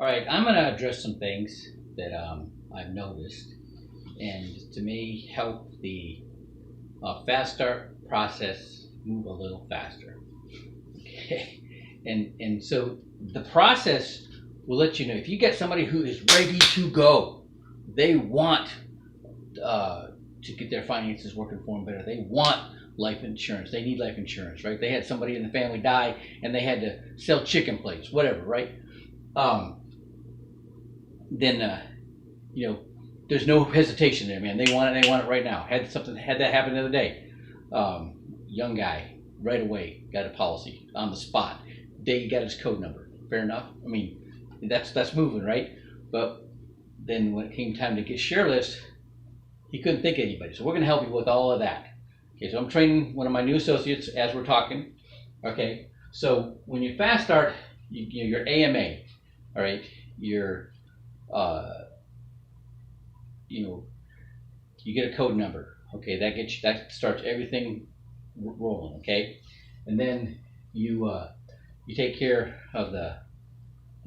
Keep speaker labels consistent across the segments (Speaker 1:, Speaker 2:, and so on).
Speaker 1: All right, I'm going to address some things that I've noticed and to me help the fast start process move a little faster. Okay, and so the process will let you know if you get somebody who is ready to go. They want to get their finances working for them better. They want life insurance. They need life insurance, right? They had somebody in the family die and they had to sell chicken plates, whatever, right? Um, then you know, there's no hesitation there, man. They want it. They want it right now. Had that happen the other day. Young guy, right away got a policy on the spot. Day he got his code number. Fair enough. I mean, that's moving, right? But then when it came time to get share list, he couldn't think of anybody. So we're going to help you with all of that. Okay, so I'm training one of my new associates as we're talking. Okay, so when you fast start, your AMA, all right, your uh, you know, you get a code number. Okay, that starts everything rolling. Okay, and then you take care of the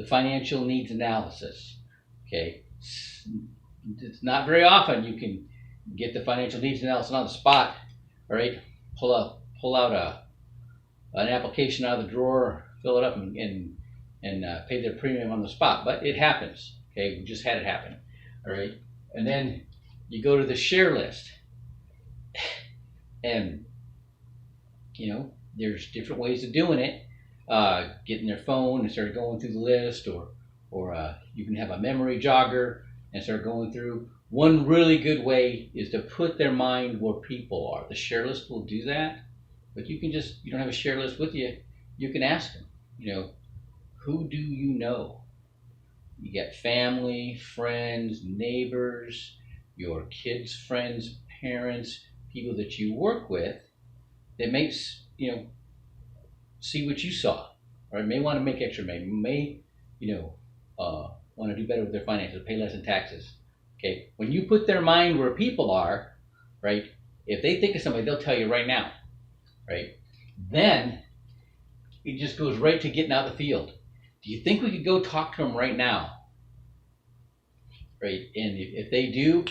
Speaker 1: financial needs analysis. Okay, it's not very often you can get the financial needs analysis on the spot. All right, pull out an application out of the drawer, fill it up, and pay their premium on the spot. But it happens. Okay, we just had it happen. All right, and then you go to the share list, and there's different ways of doing it. Getting their phone and start going through the list, or you can have a memory jogger and start going through. One really good way is to put their mind where people are. The share list will do that, but you don't have a share list with you. You can ask them, who do you know? You get family, friends, neighbors, your kids' friends, parents, people that you work with that makes, see what you saw, or may want to make extra money, may, want to do better with their finances, pay less in taxes. Okay, when you put their mind where people are, right? If they think of somebody, they'll tell you right now, right? Then it just goes right to getting out of the field. Do you think we could go talk to them right now, right? And if they do,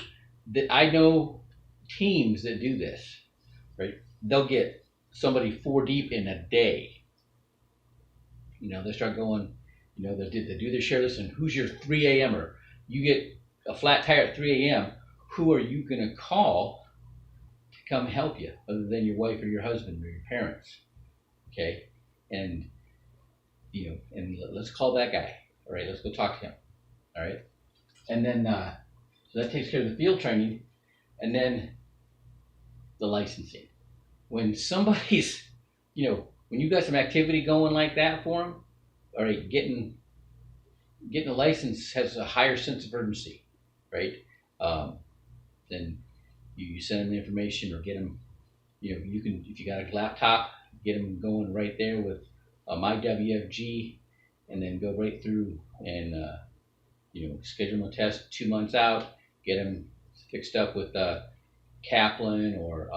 Speaker 1: that I know teams that do this, right? They'll get somebody four deep in a day. They start going, they do their share list, and who's your 3 a.m.er? You get a flat tire at 3 a.m. Who are you going to call to come help you other than your wife or your husband or your parents? Okay. And, and let's call that guy. All right. Let's go talk to him. All right. And then, so that takes care of the field training. And then the licensing. When somebody's, when you've got some activity going like that for them, all right, getting a license has a higher sense of urgency, right? Then you send them the information or get them, you can, if you got a laptop, get them going right there with my WFG, and then go right through and, schedule them a test 2 months out, get them fixed up with Kaplan or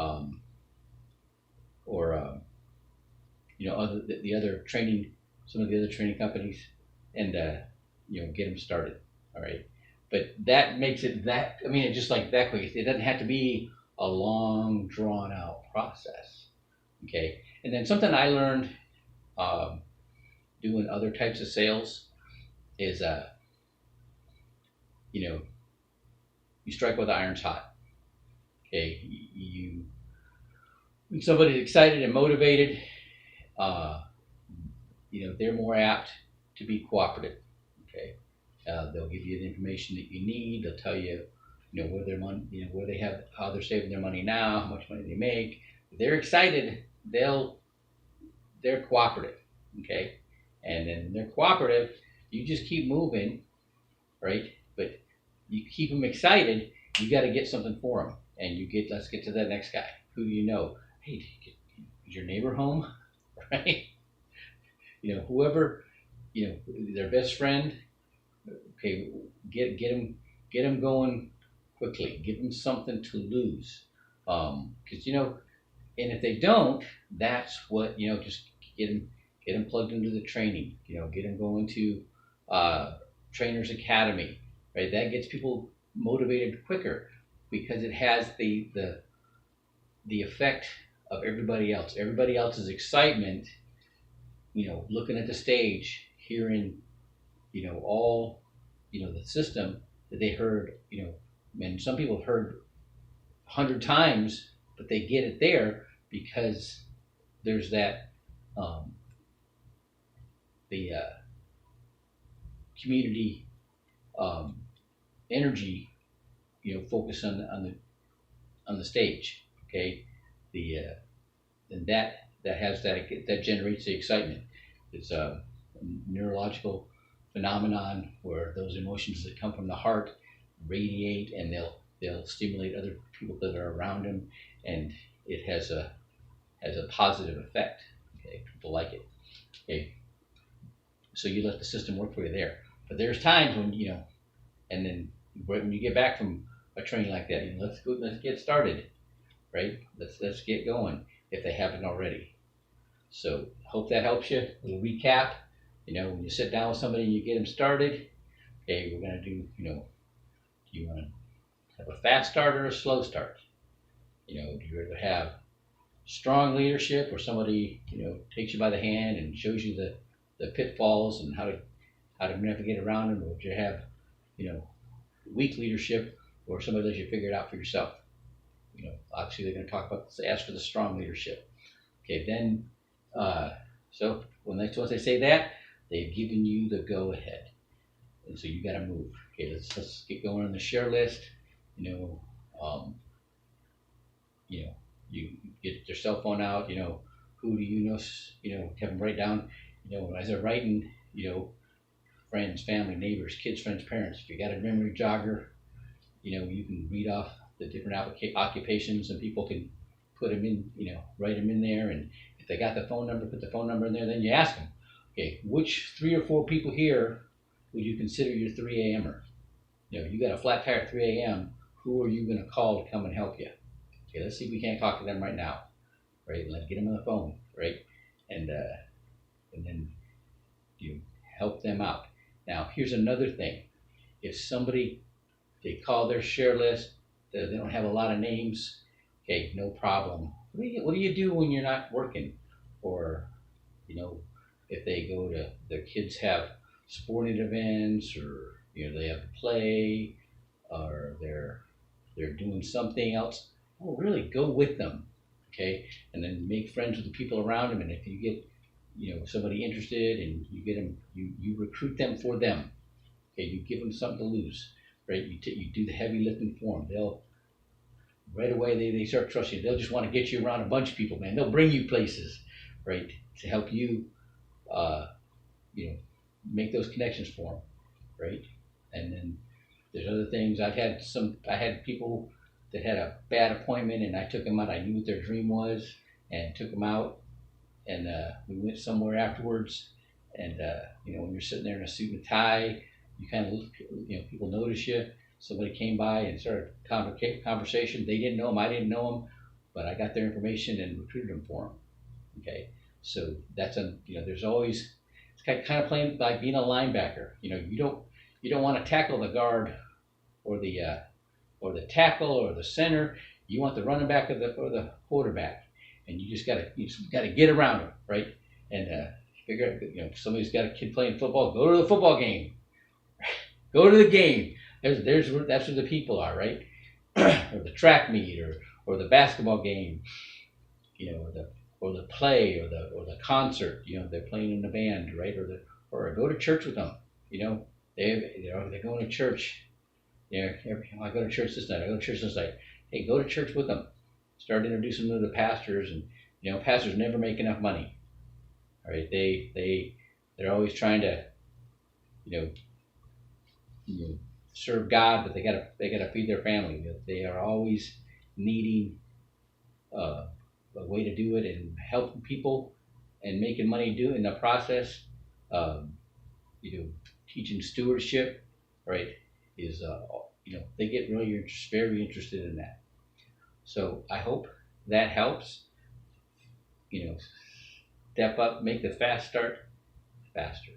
Speaker 1: the other training, some of the other training companies, and get them started. All right, but that makes it that. I mean, it's just like that quick. It doesn't have to be a long, drawn out process. Okay, and then something I learned doing other types of sales is you strike while the iron's hot. Okay, when somebody's excited and motivated, they're more apt to be cooperative. Okay, they'll give you the information that you need. They'll tell you, where their money, where they have, how they're saving their money now, how much money they make. If they're excited, they're cooperative. Okay, and then they're cooperative. You just keep moving, right? But you keep them excited. You got to get something for them, and let's get to that next guy. Who do you know? Hey, is your neighbor home? Right? Whoever, their best friend. Okay, get them going quickly. Give them something to lose, because and if they don't, that's what just get them plugged into the training. Get them going to Trainers Academy, right? That gets people motivated quicker because it has the effect of everybody else. Everybody else's excitement, looking at the stage, hearing, all, the system that they heard, and some people have heard 100 times, but they get it there because there's that um, the community um, energy, focus on the stage. Okay, the and that has that generates the excitement. It's a neurological phenomenon where those emotions that come from the heart radiate, and they'll stimulate other people that are around them, and it has a positive effect. Okay, people like it. Okay, so you let the system work for you there. But there's times when and then when you get back from a training like that, let's get started, right? Let's get going if they haven't already. So hope that helps you. A little recap. When you sit down with somebody and you get them started, okay, we're gonna do. Do you want to have a fast start or a slow start? Do you rather have strong leadership where somebody takes you by the hand and shows you the pitfalls and how to navigate around them, or would you have weak leadership where somebody lets you figure it out for yourself? Obviously they're going to talk about ask for the strong leadership. Okay, then so once they say that, they've given you the go ahead, and so you got to move. Okay, let's get going on the share list. Um, you get your cell phone out. Who do you know? Have them write down. As they're writing, friends, family, neighbors, kids, friends, parents. If you got a memory jogger, you can read off the different occupations, and people can put them in, write them in there. And if they got the phone number, put the phone number in there. Then you ask them, okay, which 3 or 4 people here would you consider your 3 a.m.er? You got a flat tire at 3 a.m. Who are you going to call to come and help you? Okay, let's see if we can't talk to them right now, right? Let's get them on the phone, right? And then you help them out. Now, here's another thing. If somebody, they call their share list, they don't have a lot of names, okay, no problem. What do you do when you're not working? Or, if they go to, their kids have sporting events, or, they have a play, or they're doing something else, really go with them, okay? And then make friends with the people around them. And if you get, somebody interested, and you get them, you recruit them for them. Okay, you give them something to lose, right? You do the heavy lifting for them. They'll right away they start trusting you. They'll just want to get you around a bunch of people, man. They'll bring you places, right, to help you, make those connections for them, right? And then there's other things. I had people that had a bad appointment, and I took them out. I knew what their dream was, and took them out, and we went somewhere afterwards. And when you're sitting there in a suit and tie, you kind of people notice you. Somebody came by and started conversation. They didn't know him, I didn't know him, but I got their information and recruited them for him. Okay, so that's there's always, it's kind of playing like being a linebacker. You don't want to tackle the guard or the tackle or the center. You want the running back or the quarterback, and you just gotta get around them, right? And figure out, if somebody's got a kid playing football, go to the football game. Go to the game. That's where the people are, right? Or the track meet, or the basketball game, or the play, or the concert. They're playing in the band, right? Or go to church with them. They're going to church. I go to church this night. I go to church this night. Hey, go to church with them. Start introducing them to the pastors, and pastors never make enough money. All right, they're always trying to, serve God, but they gotta feed their family. They are always needing a way to do it, and helping people and making money do in the process. Um, Teaching stewardship, right, is they get really very interested in that. So I hope that helps. Step up, make the fast start faster.